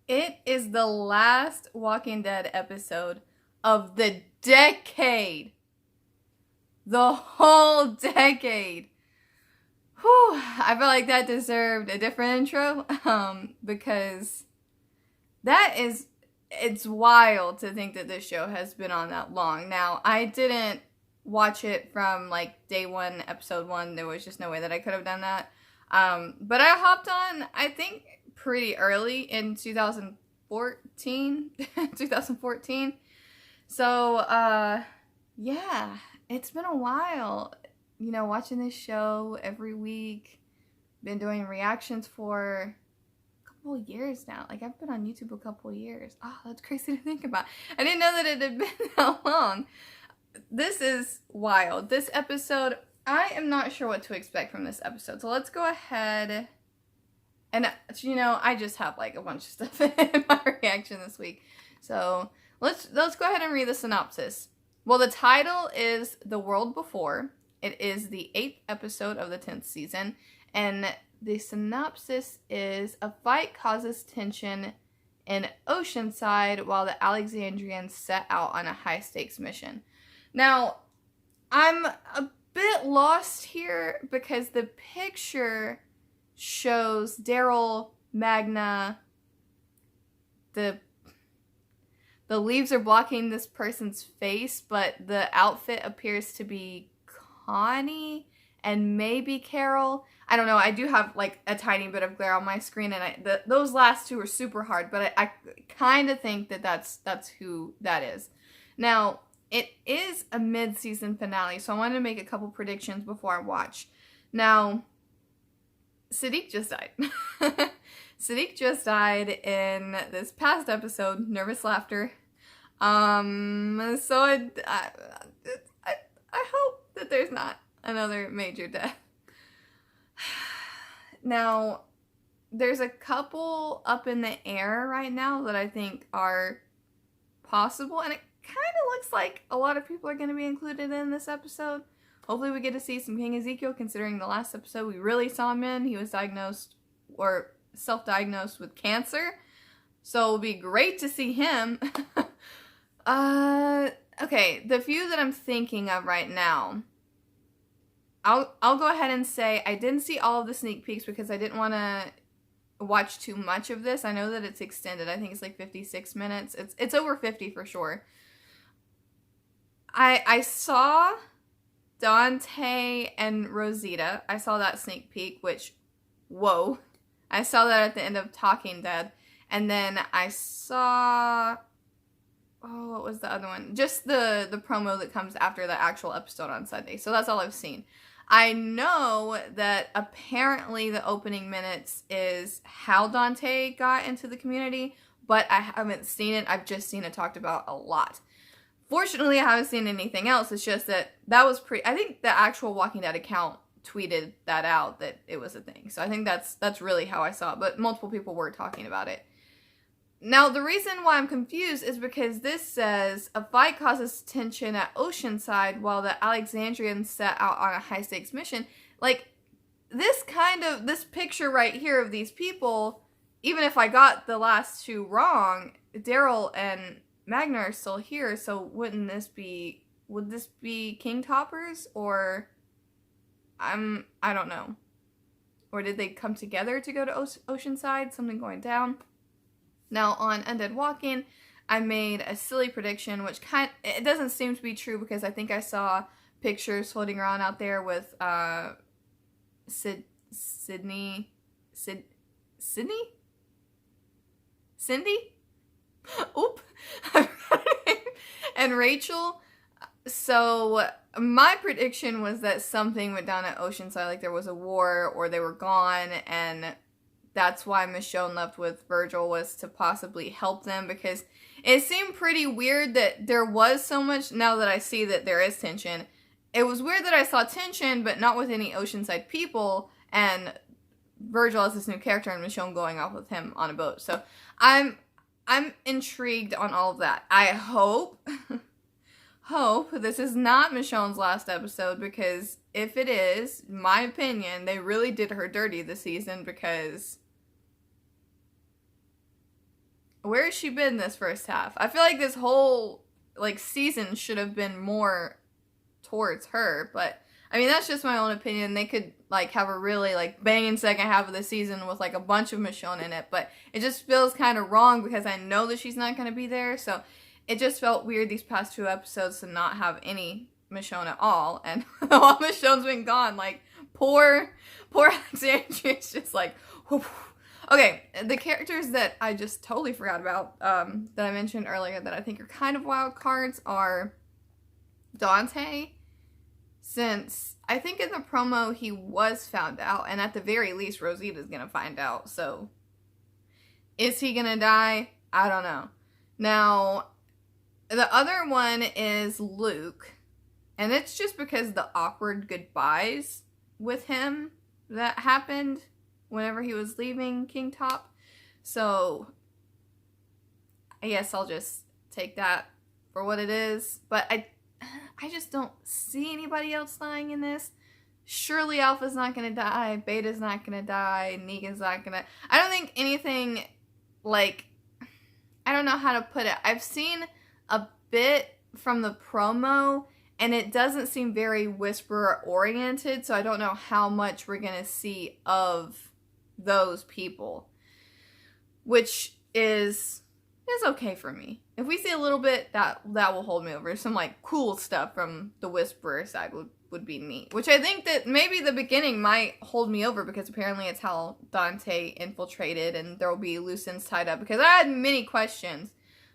It is the last Walking Dead episode of the decade. The whole decade. Whew, I feel like that deserved a different intro, because it's wild to think that this show has been on that long. Now, I didn't watch it from like day one, episode one. There was just no way that I could have done that. But I hopped on, I think, pretty early in 2014. 2014. So, yeah, it's been a while, watching this show every week. Been doing reactions for a couple of years now. Like, I've been on YouTube a couple of years. Oh, that's crazy to think about. I didn't know that it had been that long. This is wild. This episode, I am not sure what to expect from this episode. So let's go ahead. And, I just have like a bunch of stuff in my reaction this week. So let's go ahead and read the synopsis. Well, the title is The World Before. It is the 8th episode of the 10th season. And the synopsis is: a fight causes tension in Oceanside while the Alexandrians set out on a high-stakes mission. Now, I'm a bit lost here because the picture shows Daryl, Magna, the leaves are blocking this person's face, but the outfit appears to be Connie and maybe Carol. I don't know. I do have like a tiny bit of glare on my screen, and those last two are super hard, but I kind of think that that's who that is. Now, it is a mid-season finale, so I wanted to make a couple predictions before I watch. Now, Sadiq just died. Sadiq just died in this past episode, Nervous Laughter. So I hope that there's not another major death. Now, there's a couple up in the air right now that I think are possible, and it kind of looks like a lot of people are going to be included in this episode. Hopefully we get to see some King Ezekiel, considering the last episode we really saw him in. He was diagnosed or self-diagnosed with cancer. So it'll be great to see him. Okay, the few that I'm thinking of right now, I'll go ahead and say I didn't see all of the sneak peeks because I didn't want to watch too much of this. I know that it's extended. I think it's like 56 minutes. It's over 50 for sure. I saw Dante and Rosita. I saw that sneak peek, which, whoa. I saw that at the end of Talking Dead. And then I saw, what was the other one? Just the promo that comes after the actual episode on Sunday. So that's all I've seen. I know that apparently the opening minutes is how Dante got into the community, but I haven't seen it. I've just seen it talked about a lot. Fortunately, I haven't seen anything else. It's just that was I think the actual Walking Dead account tweeted that out, that it was a thing. So I think that's really how I saw it, but multiple people were talking about it. Now, the reason why I'm confused is because this says a fight causes tension at Oceanside while the Alexandrians set out on a high-stakes mission. Like, this picture right here of these people, even if I got the last two wrong, Daryl and Magna are still here, so would this be King Toppers, or I don't know. Or did they come together to go to Oceanside? Something going down? Now, on Undead Walking, I made a silly prediction, which it doesn't seem to be true because I think I saw pictures floating around out there with Cindy? Oop. And Rachel. So my prediction was that something went down at Oceanside, like there was a war or they were gone, and that's why Michonne left with Virgil, was to possibly help them, because it seemed pretty weird that there was so much. Now that I see that there is tension, it was weird that I saw tension but not with any Oceanside people, and Virgil as this new character and Michonne going off with him on a boat. So I'm intrigued on all of that. I hope this is not Michonne's last episode, because if it is, in my opinion, they really did her dirty this season, because Where has she been this first half? I feel like this whole, like, season should have been more towards her, but, I mean, that's just my own opinion. They could, like, have a really, like, banging second half of the season with, like, a bunch of Michonne in it, but it just feels kind of wrong because I know that she's not going to be there, so it just felt weird these past 2 episodes to not have any Michonne at all, and while Michonne's been gone, like, poor Alexandria's just like, whoosh. Okay, the characters that I just totally forgot about, that I mentioned earlier that I think are kind of wild cards are Dante, since I think in the promo he was found out, and at the very least Rosita's gonna find out, so is he gonna die? I don't know. Now, the other one is Luke, and it's just because the awkward goodbyes with him that happened whenever he was leaving King Top. So I guess I'll just take that for what it is. But I just don't see anybody else dying in this. Surely Alpha's not gonna die, Beta's not gonna die, Negan's not gonna... I don't think anything, like... I don't know how to put it. I've seen a bit from the promo, and it doesn't seem very Whisperer oriented, so I don't know how much we're gonna see of those people, which is okay for me. If we see a little bit, that will hold me over. Some like cool stuff from the Whisperer side would be neat, which I think that maybe the beginning might hold me over because apparently it's how Dante infiltrated, and there will be loose ends tied up because I had many questions.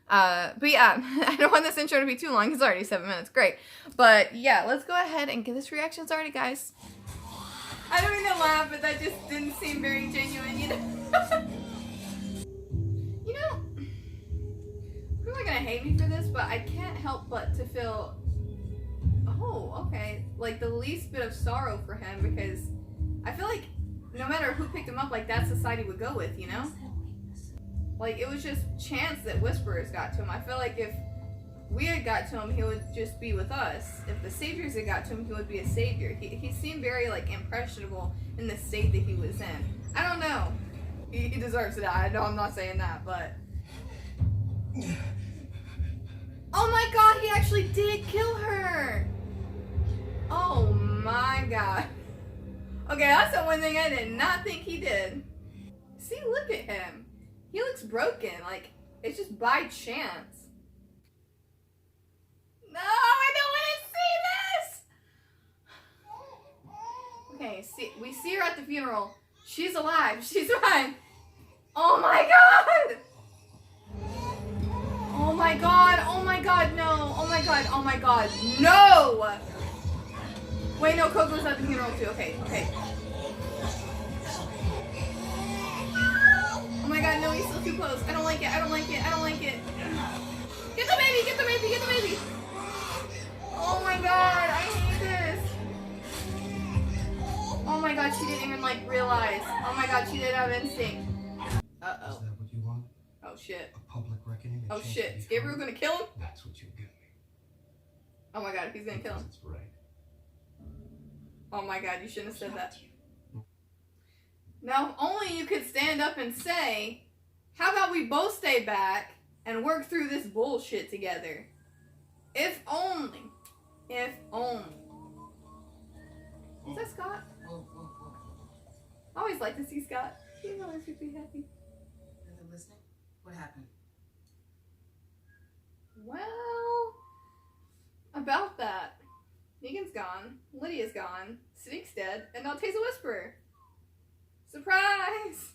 But yeah, I don't want this intro to be too long. It's already 7 minutes. Great. But yeah, let's go ahead and get this reaction started, guys. I don't mean to laugh, but that just didn't seem very genuine, you know? You know, people are gonna hate me for this, but I can't help but to feel, oh, okay, like the least bit of sorrow for him, because I feel like no matter who picked him up, like that's the side he would go with, you know? Like, it was just chance that Whisperers got to him. I feel like if we had got to him, he would just be with us. If the Saviors had got to him, he would be a Savior. He seemed very, like, impressionable in the state that he was in. I don't know. He deserves to die. I know I'm not saying that, but... Oh my god, he actually did kill her! Oh my god. Okay, that's the one thing I did not think he did. See, look at him. He looks broken. Like, it's just by chance. No, I don't want to see this! Okay, see, we see her at the funeral. She's alive. She's alive. Oh my god! Oh my god. Oh my god, no. Oh my god. Oh my god. No! Wait, no, Coco's at the funeral too. Okay, okay. Oh my god, no, he's still too close. I don't like it. I don't like it. I don't like it. Get the baby! Get the baby! Get the baby! Oh my god, I hate this. Oh my god, she didn't even, like, realize. Oh my god, she didn't have instinct. Uh-oh. Is that what you want? Oh shit. A public reckoning? Oh shit. Is Gabriel gonna kill him? That's what you'll get me. Oh my god, if he's gonna kill him. It's right. Oh my god, you shouldn't have said that. Now, if only you could stand up and say, how about we both stay back and work through this bullshit together? If only. If only. Is that Scott? I always like to see Scott. He's always super happy. Are they listening? What happened? Well, about that. Negan's gone. Lydia's gone. Sneak's dead. And now Tay's a Whisperer. Surprise!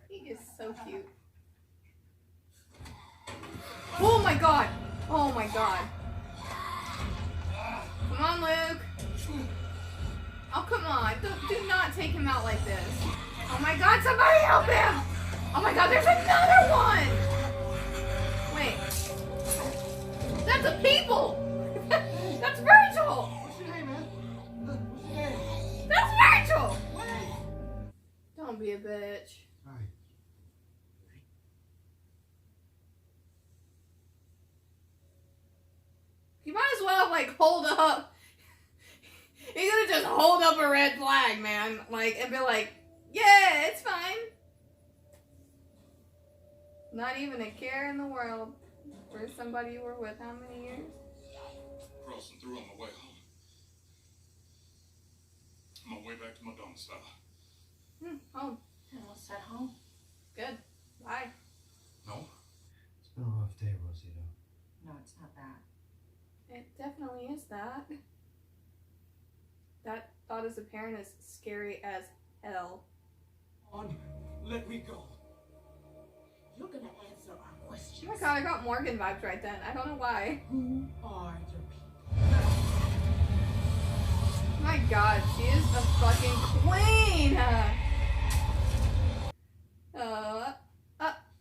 He is so cute. Oh my god! Oh my god. Come on, Luke. Oh, come on. Do not take him out like this. Oh my god, somebody help him! Oh my god, there's another one! Wait. That's a people! That's Virgil! What's your name, man? What's your name? That's Virgil! Don't be a bitch. Hi. You might as well, like, hold up. You gotta just hold up a red flag, man. Like, and be like, yeah, it's fine. Not even a care in the world for somebody you were with how many years? Crossing through on my way home. On my way back to my domicile. Home. Almost at home. Good. Bye. No? It's been a rough day, Rosita. No, it's not that. It definitely is that. That thought as a parent is scary as hell. On, let me go. You're gonna answer our questions. Oh my god, I got Morgan vibes right then. I don't know why. Who are your people? Oh my god, she is the fucking queen!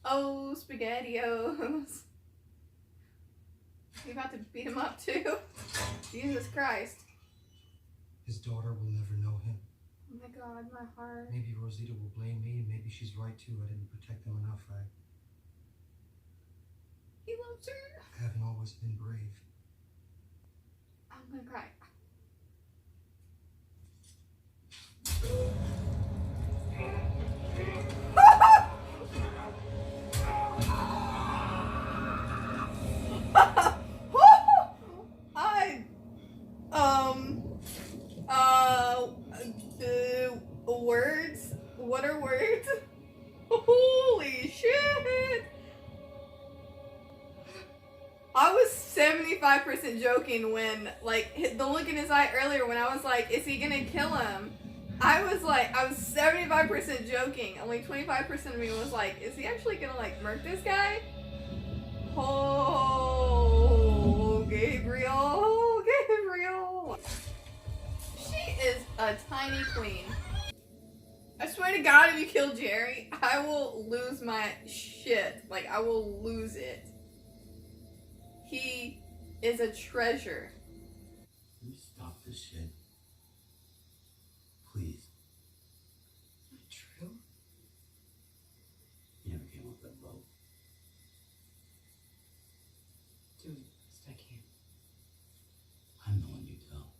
Oh, SpaghettiOs. You about to beat him up too? Jesus Christ. His daughter will never know him. Oh my god, my heart. Maybe Rosita will blame me, and maybe she's right too. I didn't protect them enough. He loves her. I haven't always been brave. I'm gonna cry. Words? What are words? Holy shit! I was 75% joking when, like, the look in his eye earlier when I was like, is he gonna kill him? I was 75% joking. Only 25% of me was like, is he actually gonna, like, murk this guy? Oh, Gabriel. Gabriel. She is a tiny queen. I swear to God, if you kill Jerry, I will lose my shit. Like, I will lose it. He is a treasure. Can you stop this shit? Please. Not true. You never came off that boat. Do the best I can. I'm the one you tell.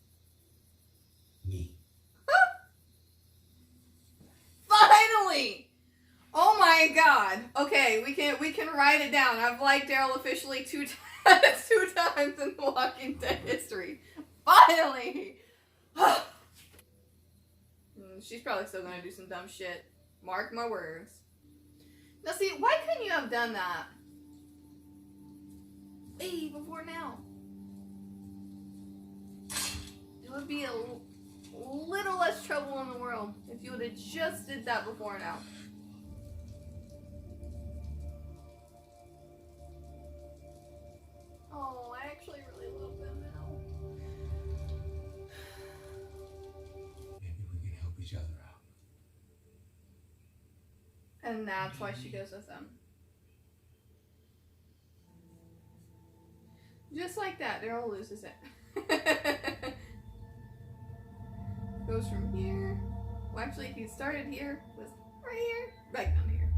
Me. Finally! Oh my god. Okay, we can write it down. I've liked Daryl officially two times in Walking Dead history. Finally! She's probably still gonna do some dumb shit. Mark my words. Now see, why couldn't you have done that? Hey, before now. It would be a little less trouble in the world if you would have just did that before now. Oh, I actually really love them now. Maybe we can help each other out. And that's why she goes with them. Just like that, Daryl loses it. Goes from here. Well, actually, he started here, was right here, back down here.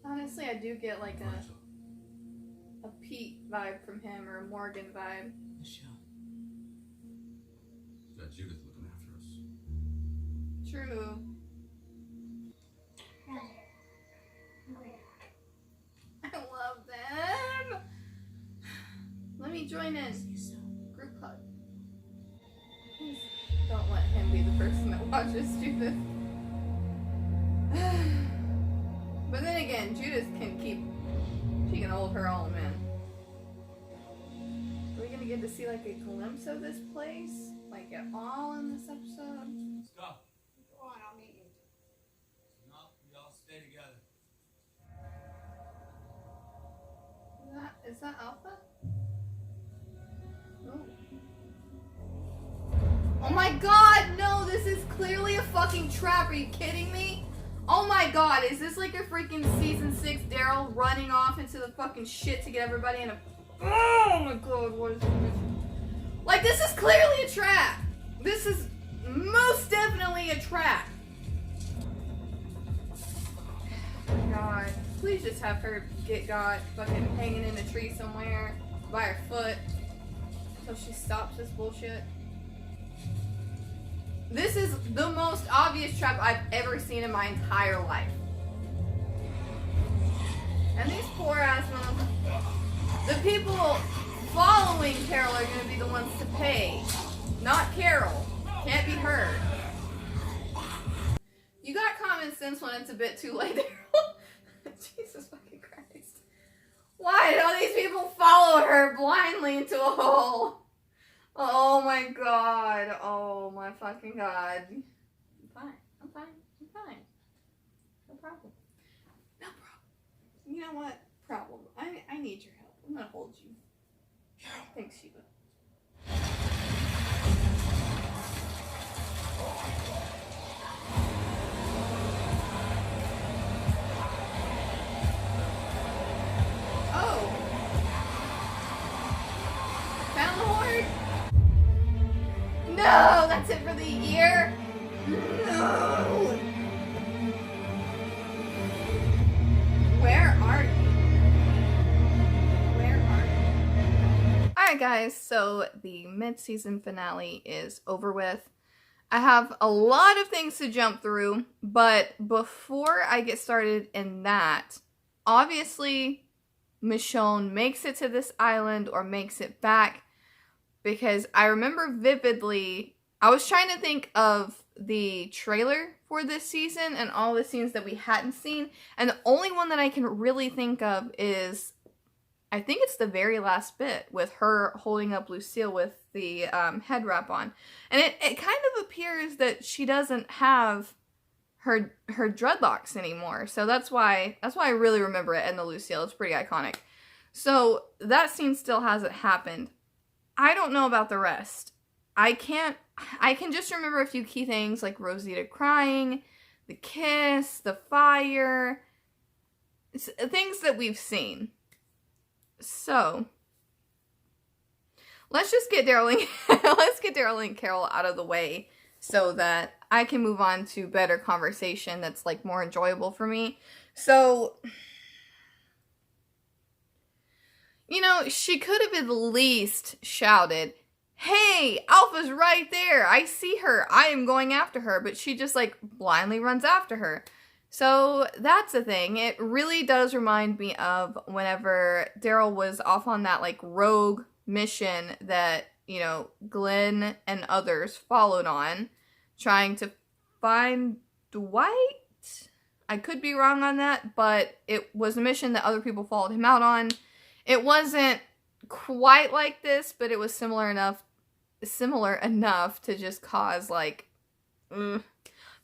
Honestly, I do get like a Pete vibe from him or a Morgan vibe. Michelle. Got Judith looking after us. True. I love them. Let me join in. Group hug. Please don't let him be the person that watches Judith. But then again, Judith she can hold her own, man. Are we gonna get to see like a glimpse of this place? Like at all in this episode? Stop. Go on, I'll meet you. No, we all stay together. Is that Alpha? No. Oh my god, no, this is clearly a fucking trap. Are you kidding me? Oh my god, is this like a freaking season 6 Daryl running off into the fucking shit to get everybody in a... Oh my god, what is this? Like, this is clearly a trap. This is most definitely a trap. Oh my god. Please just have her get got fucking hanging in a tree somewhere by her foot until she stops this bullshit. This is the most obvious trap I've ever seen in my entire life. The people following Carol are going to be the ones to pay, not Carol. Can't be her. You got common sense when it's a bit too late. Jesus fucking Christ. Why did all these people follow her blindly into a hole? Oh my god. Oh my fucking god. I'm fine. I'm fine. I'm fine. No problem. No problem. You know what? Problem. I need your help. I'm gonna hold you. Thanks, Shiva. Oh. Found the horde? No, that's it for the year? No. Where are you? Alright guys, so the mid-season finale is over with. I have a lot of things to jump through, but before I get started in that, obviously Michonne makes it to this island or makes it back, because I remember vividly, I was trying to think of the trailer for this season and all the scenes that we hadn't seen, and the only one that I can really think of is, I think it's the very last bit with her holding up Lucille with the head wrap on. And it kind of appears that she doesn't have her dreadlocks anymore. So that's why I really remember it in the Lucille. It's pretty iconic. So that scene still hasn't happened. I don't know about the rest. I can just remember a few key things like Rosita crying, the kiss, the fire, things that we've seen. So let's just get Daryl and Carol out of the way so that I can move on to better conversation that's like more enjoyable for me. So, you know, she could have at least shouted, "Hey, Alpha's right there. I see her. I am going after her." But she just like blindly runs after her. So that's the thing. It really does remind me of whenever Daryl was off on that like rogue mission that, you know, Glenn and others followed on, trying to find Dwight. I could be wrong on that, but it was a mission that other people followed him out on. It wasn't quite like this, but it was similar enough to just cause like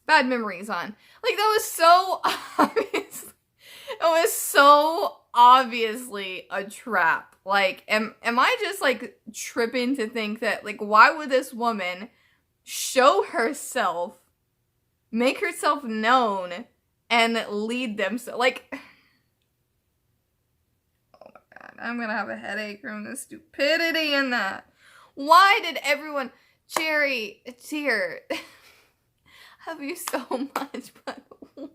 bad memories on. Like, that was so obvious. It was so obviously a trap. Like, am I just like tripping to think that, like, why would this woman show herself, make herself known, and lead them? So, like, oh my god, I'm gonna have a headache from the stupidity in that. Why did everyone, Jerry, dear, love you so much, but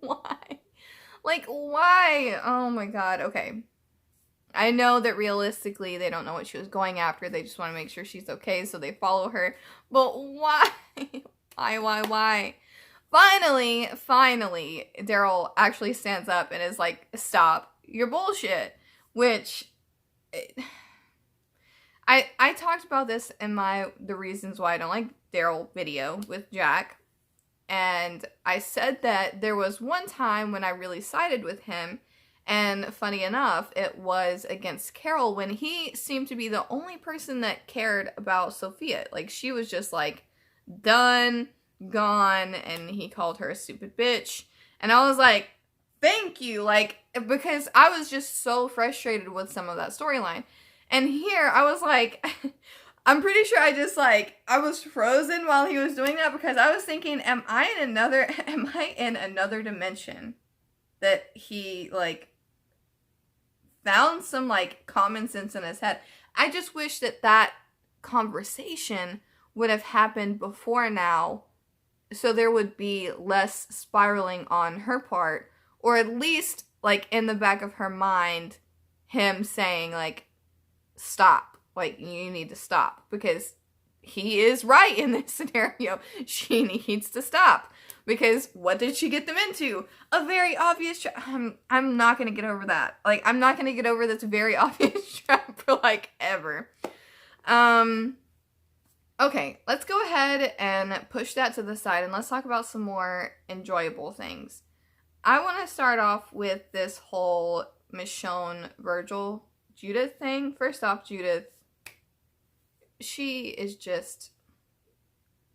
why? Like, why? Oh my god, okay. I know that realistically they don't know what she was going after. They just want to make sure she's okay, so they follow her. But why? Why? Finally, Daryl actually stands up and is like, "Stop your bullshit." Which, I talked about this in the reasons why I don't like Daryl video with Jack. And I said that there was one time when I really sided with him, and funny enough, it was against Carol when he seemed to be the only person that cared about Sophia. Like, she was just like, done, gone, and he called her a stupid bitch. And I was like, thank you, like, because I was just so frustrated with some of that storyline. And here, I was like, I'm pretty sure I was frozen while he was doing that, because I was thinking, am I in another dimension that he, like, found some, like, common sense in his head? I just wish that conversation would have happened before now, so there would be less spiraling on her part, or at least, like, in the back of her mind, him saying, like, stop. Like, you need to stop, because he is right in this scenario. She needs to stop, because what did she get them into? A very obvious trap. I'm not going to get over that. Like, I'm not going to get over this very obvious trap for like ever. Okay, let's go ahead and push that to the side and let's talk about some more enjoyable things. I want to start off with this whole Michonne, Virgil, Judith thing. First off, Judith, she is just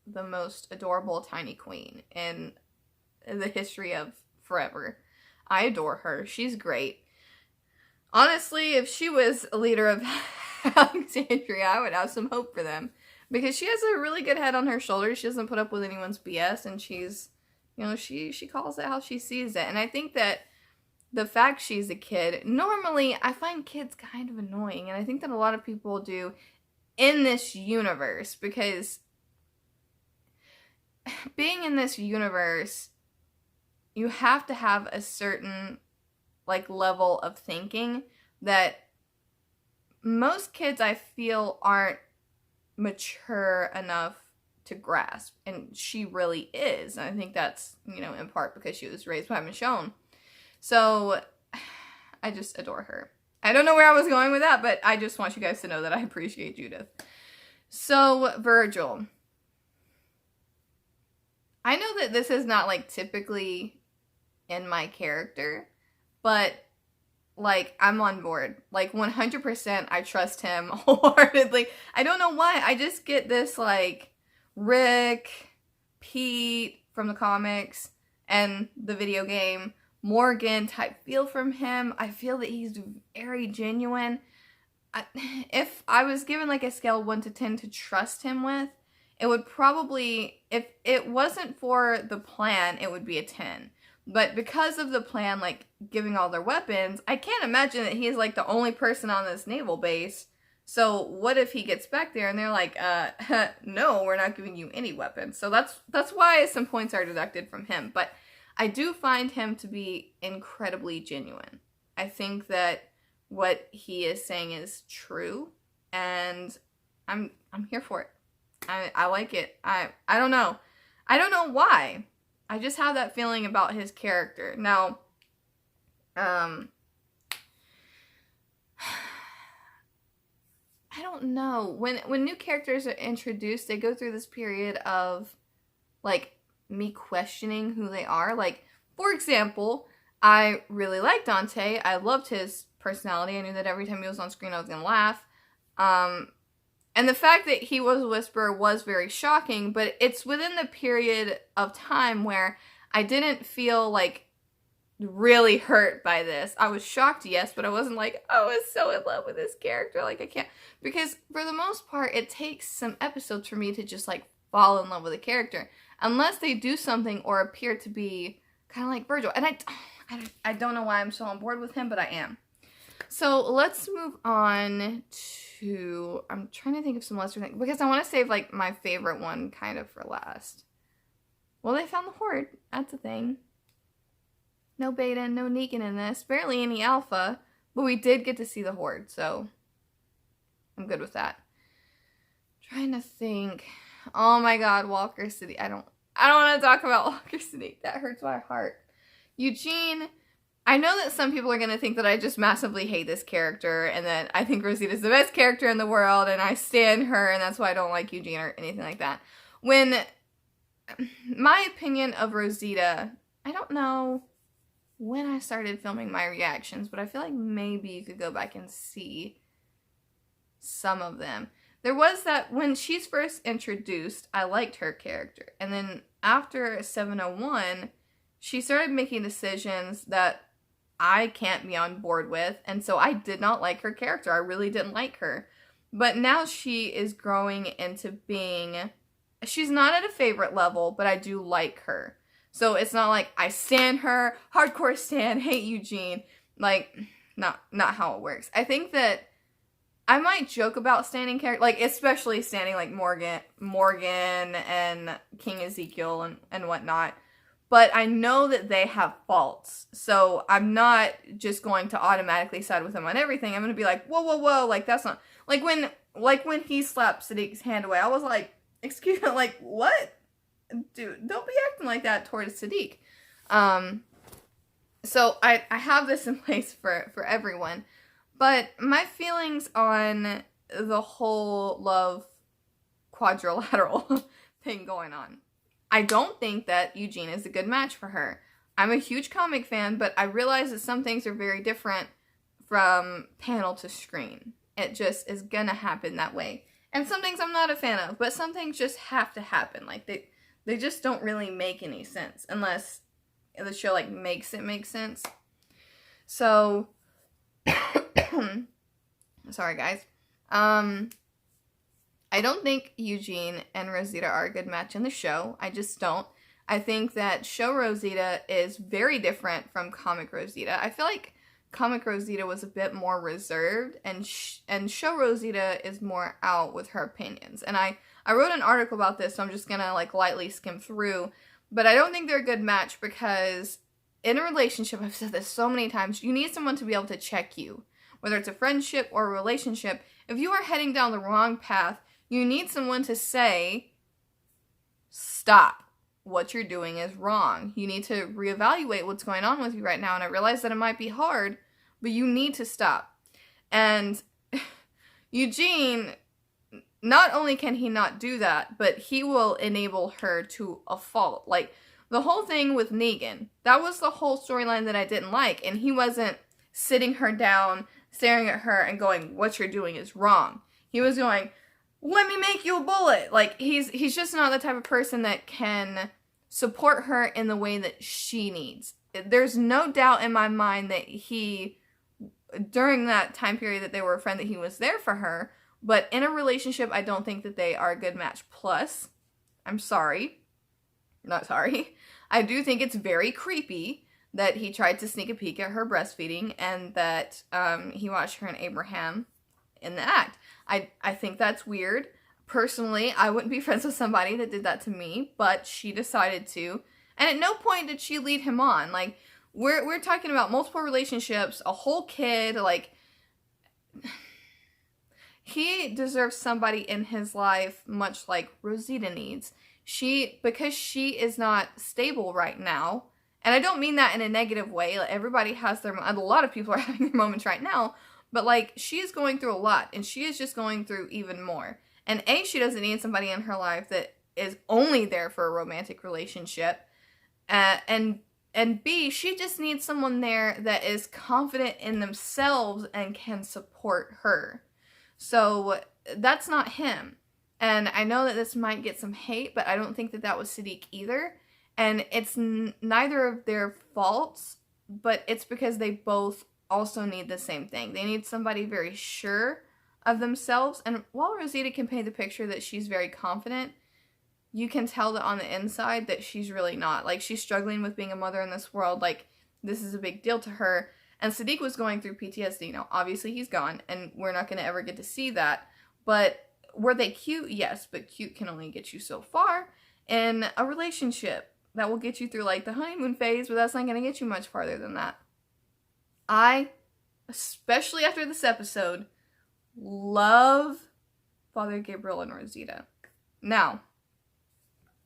the most adorable tiny queen in the history of forever. I adore her. She's great. Honestly, if she was a leader of Alexandria, I would have some hope for them. Because she has a really good head on her shoulders. She doesn't put up with anyone's BS. And she's, you know, she calls it how she sees it. And I think that the fact she's a kid, normally I find kids kind of annoying. And I think that a lot of people do in this universe. Because being in this universe, you have to have a certain like level of thinking that most kids I feel aren't mature enough to grasp, and she really is. And I think that's, you know, in part because she was raised by Michonne. So I just adore her. I don't know where I was going with that, but I just want you guys to know that I appreciate Judith. So Virgil, I know that this is not like typically in my character, but like, I'm on board. Like, 100% I trust him wholeheartedly. I don't know why. I just get this, like, Rick, Pete from the comics and the video game, Morgan type feel from him. I feel that he's very genuine. If I was given, like, a scale of 1 to 10 to trust him with, it would probably, if it wasn't for the plan, it would be a 10. But because of the plan, like, giving all their weapons, I can't imagine that he's, like, the only person on this naval base. So what if he gets back there and they're like, no, we're not giving you any weapons. So that's why some points are deducted from him. But I do find him to be incredibly genuine. I think that what he is saying is true. And I'm here for it. I like it. I don't know. I don't know why. I just have that feeling about his character. Now, I don't know. When new characters are introduced, they go through this period of, like, me questioning who they are. Like, for example, I really liked Dante. I loved his personality. I knew that every time he was on screen, I was gonna laugh. And the fact that he was a whisperer was very shocking, but it's within the period of time where I didn't feel, like, really hurt by this. I was shocked, yes, but I wasn't like, oh, I was so in love with this character. Like, I can't. Because for the most part, it takes some episodes for me to just, like, fall in love with a character. Unless they do something or appear to be kind of like Virgil. And I don't know why I'm so on board with him, but I am. So let's move on to, I'm trying to think of some lesser things, because I want to save, like, my favorite one kind of for last. Well, they found the Horde. That's a thing. No Beta, no Negan in this. Barely any Alpha, but we did get to see the Horde, so I'm good with that. Trying to think. Oh my god, Walker City. I don't want to talk about Walker City. That hurts my heart. Eugene, I know that some people are going to think that I just massively hate this character and that I think Rosita's the best character in the world and I stan her and that's why I don't like Eugene or anything like that. When my opinion of Rosita, I don't know when I started filming my reactions, but I feel like maybe you could go back and see some of them. There was that, when she's first introduced, I liked her character. And then after 701, she started making decisions that I can't be on board with. And so I did not like her character. I really didn't like her. But now she is growing into being, she's not at a favorite level, but I do like her. So it's not like I stan her, hardcore stan, hate Eugene. Like, not how it works. I think that I might joke about standing characters, like, especially standing, like, Morgan and King Ezekiel and whatnot. But I know that they have faults. So I'm not just going to automatically side with them on everything. I'm going to be like, whoa, whoa, whoa, like, that's not, like when he slapped Sadiq's hand away, I was like, excuse me, like, what? Dude, don't be acting like that towards Sadiq. So I have this in place for everyone. But my feelings on the whole love quadrilateral thing going on. I don't think that Eugene is a good match for her. I'm a huge comic fan, but I realize that some things are very different from panel to screen. It just is gonna happen that way. And some things I'm not a fan of, but some things just have to happen. Like, they just don't really make any sense unless the show, like, makes it make sense. So, sorry guys. I don't think Eugene and Rosita are a good match in the show. I just don't. I think that show Rosita is very different from comic Rosita. I feel like comic Rosita was a bit more reserved, and show Rosita is more out with her opinions. And I wrote an article about this, so I'm just gonna like lightly skim through. But I don't think they're a good match because in a relationship, I've said this so many times, you need someone to be able to check you. Whether it's a friendship or a relationship, if you are heading down the wrong path, you need someone to say, stop. What you're doing is wrong. You need to reevaluate what's going on with you right now. And I realize that it might be hard, but you need to stop. And Eugene, not only can he not do that, but he will enable her to a fault. Like, the whole thing with Negan, that was the whole storyline that I didn't like. And he wasn't sitting her down, staring at her and going, what you're doing is wrong. He was going, let me make you a bullet. Like, he's just not the type of person that can support her in the way that she needs. There's no doubt in my mind that he, during that time period that they were a friend, that he was there for her. But in a relationship, I don't think that they are a good match. Plus, I'm sorry. Not sorry. I do think it's very creepy that he tried to sneak a peek at her breastfeeding and that he watched her and Abraham in the act. I think that's weird. Personally, I wouldn't be friends with somebody that did that to me, but she decided to. And at no point did she lead him on. Like, we're talking about multiple relationships, a whole kid, like, he deserves somebody in his life much like Rosita needs. Because she is not stable right now, and I don't mean that in a negative way. Like, everybody has their, a lot of people are having their moments right now, but like, she is going through a lot, and she is just going through even more. And A, she doesn't need somebody in her life that is only there for a romantic relationship. And B, she just needs someone there that is confident in themselves and can support her. So that's not him. And I know that this might get some hate, but I don't think that that was Siddiq either. And it's neither of their faults, but it's because they both also need the same thing. They need somebody very sure of themselves. And while Rosita can paint the picture that she's very confident, you can tell that on the inside that she's really not. Like, she's struggling with being a mother in this world. Like, this is a big deal to her. And Siddiq was going through PTSD. Now, obviously, he's gone, and we're not going to ever get to see that. But were they cute? Yes, but cute can only get you so far in a relationship. That will get you through, like, the honeymoon phase, but that's not going to get you much farther than that. I, especially after this episode, love Father Gabriel and Rosita. Now,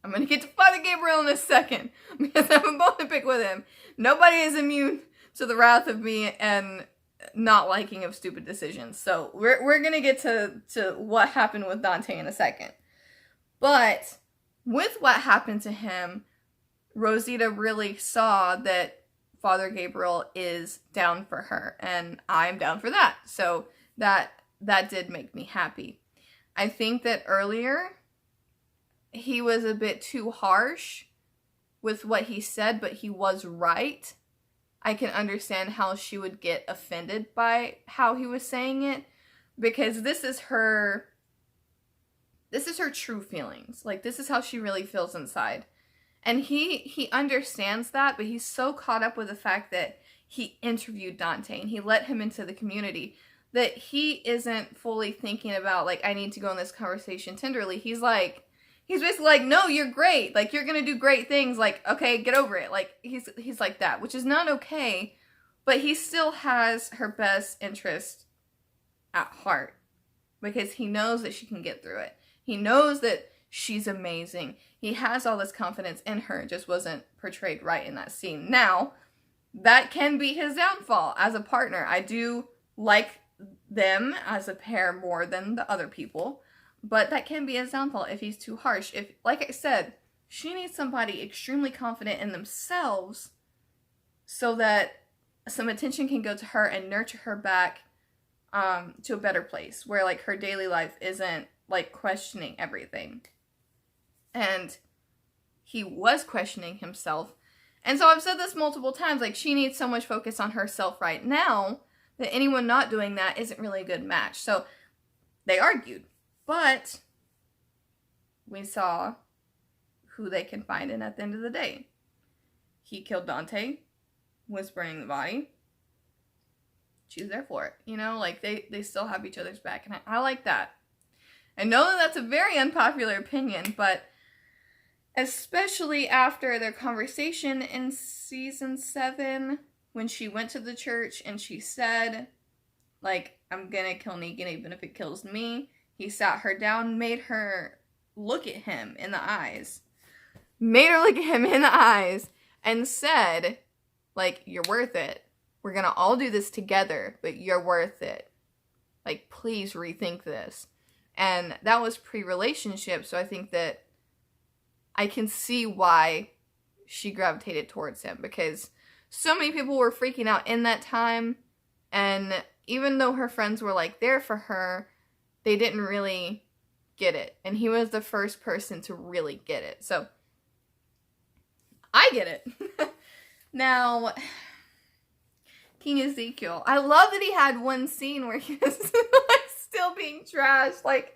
I'm going to get to Father Gabriel in a second, because I have a bone to pick with him. Nobody is immune to the wrath of me and not liking of stupid decisions. So we're going to get to what happened with Dante in a second. But with what happened to him, Rosita really saw that Father Gabriel is down for her, and I'm down for that. So that did make me happy. I think that earlier he was a bit too harsh with what he said, but he was right. I can understand how she would get offended by how he was saying it, because this is her true feelings. Like, this is how she really feels inside. And he understands that, but he's so caught up with the fact that he interviewed Dante and he let him into the community that he isn't fully thinking about, like, I need to go in this conversation tenderly. He's basically like, no, you're great. Like, you're going to do great things. Like, okay, get over it. Like, he's like that, which is not okay, but he still has her best interest at heart because he knows that she can get through it. He knows that she's amazing. He has all this confidence in her. It just wasn't portrayed right in that scene. Now, that can be his downfall as a partner. I do like them as a pair more than the other people, but that can be his downfall if he's too harsh. If, like I said, she needs somebody extremely confident in themselves so that some attention can go to her and nurture her back to a better place where, like, her daily life isn't, like, questioning everything. And he was questioning himself. And so I've said this multiple times, like, she needs so much focus on herself right now that anyone not doing that isn't really a good match. So they argued, but we saw who they can find in at the end of the day. He killed Dante, was burning the body. She's there for it, you know, like they still have each other's back, and I like that. I know that that's a very unpopular opinion, but especially after their conversation in season 7, when she went to the church and she said, like, I'm gonna kill Negan even if it kills me. He sat her down, made her look at him in the eyes. Made her look at him in the eyes and said, like, you're worth it. We're gonna all do this together, but you're worth it. Like, please rethink this. And that was pre-relationship, so I think that I can see why she gravitated towards him, because so many people were freaking out in that time, and even though her friends were, like, there for her, they didn't really get it. And he was the first person to really get it. So, I get it. Now, King Ezekiel. I love that he had one scene where he was, like, still being trashed. Like,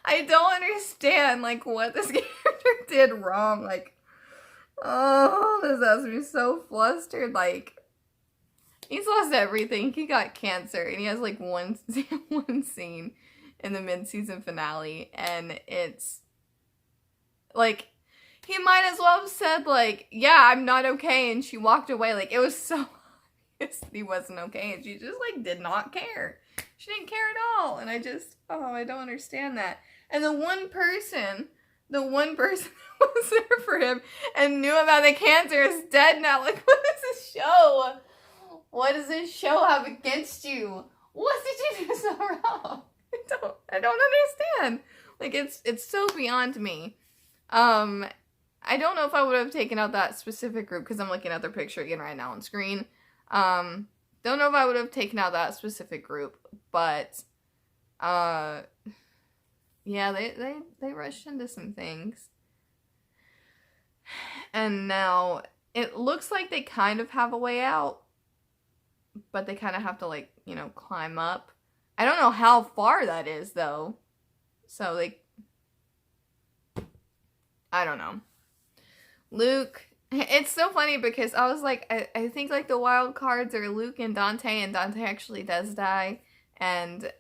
I don't understand, like, what this character did wrong. Like, oh, this has me so flustered. Like, he's lost everything. He got cancer, and he has, like, one scene in the mid-season finale, and it's, like, he might as well have said, like, yeah, I'm not okay, and she walked away. Like, it was so obvious that he wasn't okay, and she just, like, did not care. She didn't care at all, and I don't understand that. And the one person that was there for him and knew about the cancer is dead now. Like, what is this show? What does this show have against you? What did you do so wrong? I don't understand. Like, it's so beyond me. I don't know if I would have taken out that specific group, because I'm looking at their picture again right now on screen. Don't know if I would have taken out that specific group, but yeah, they rushed into some things. And now it looks like they kind of have a way out, but they kind of have to, like, you know, climb up. I don't know how far that is, though. So, like, I don't know. Luke, it's so funny because I was like, I think, like, the wild cards are Luke and Dante actually does die, and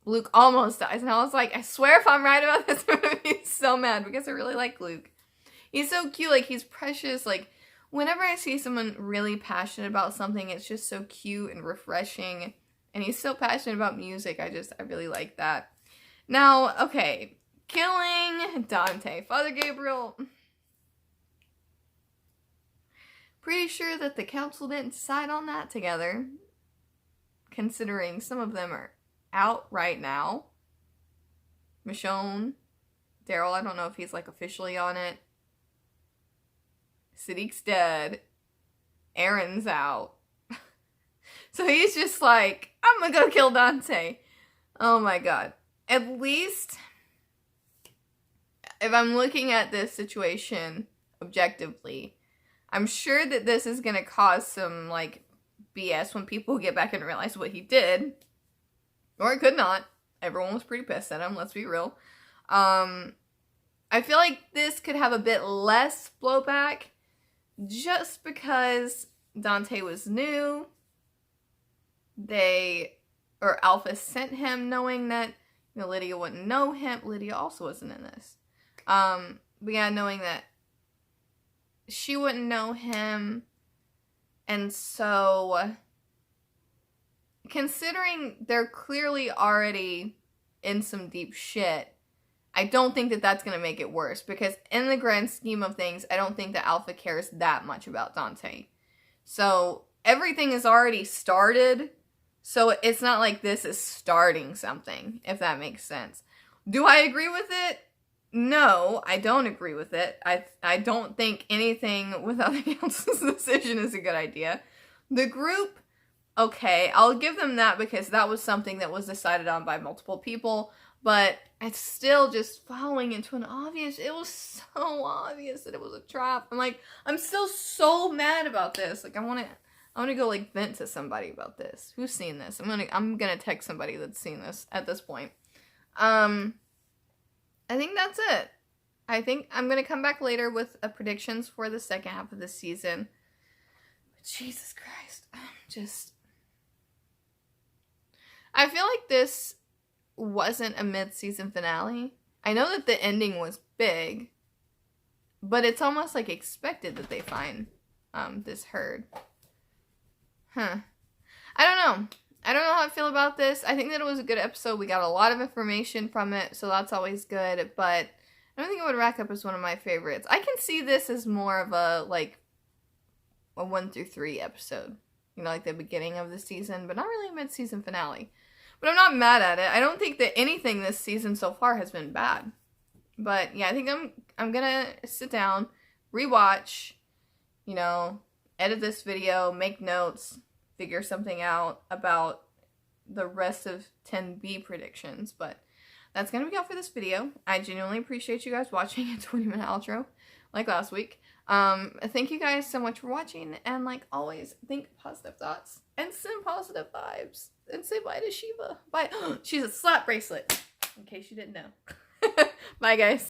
Luke almost dies, and I was like, I swear if I'm right about this, I'm gonna be so mad, because I really like Luke. He's so cute, like, he's precious. Like, whenever I see someone really passionate about something, it's just so cute and refreshing, and he's so passionate about music. I really like that. Now, okay, killing Dante. Father Gabriel, pretty sure that the council didn't decide on that together, considering some of them are out right now. Michonne, Daryl, I don't know if he's, like, officially on it. Sadiq's dead. Aaron's out. So he's just like, I'm gonna go kill Dante. Oh my god. At least, if I'm looking at this situation objectively, I'm sure that this is gonna cause some, like, BS when people get back and realize what he did. Or it could not. Everyone was pretty pissed at him, let's be real. I feel like this could have a bit less blowback, just because Dante was new. Alpha sent him knowing that, you know, Lydia wouldn't know him. Lydia also wasn't in this. But yeah, knowing that she wouldn't know him. And so, considering they're clearly already in some deep shit, I don't think that that's going to make it worse, because in the grand scheme of things, I don't think that Alpha cares that much about Dante. So, everything is already started, So it's not like this is starting something, if that makes sense. Do I agree with it? No, I don't agree with it. I don't think anything without the council's decision is a good idea. The group, okay, I'll give them that because that was something that was decided on by multiple people, but it's still just falling into an obvious, it was so obvious that it was a trap. I'm still so mad about this. Like, I want to go, like, vent to somebody about this. Who's seen this? I'm gonna text somebody that's seen this at this point. I think that's it. I think I'm going to come back later with predictions for the second half of the season. But Jesus Christ. I feel like this wasn't a mid-season finale. I know that the ending was big, but it's almost like expected that they find this herd. I don't know. I don't know how I feel about this. I think that it was a good episode. We got a lot of information from it, so that's always good. But I don't think it would rack up as one of my favorites. I can see this as more of a 1 through 3 episode. You know, like the beginning of the season, but not really a mid-season finale. But I'm not mad at it. I don't think that anything this season so far has been bad. But yeah, I think I'm gonna sit down, rewatch, you know, edit this video, make notes, figure something out about the rest of 10B predictions, but that's gonna be all for this video. I genuinely appreciate you guys watching a 20-minute outro, like last week. Thank you guys so much for watching, and like always, think positive thoughts, and send positive vibes, and say bye to Shiva. Bye. She's a slap bracelet, in case you didn't know. Bye, guys.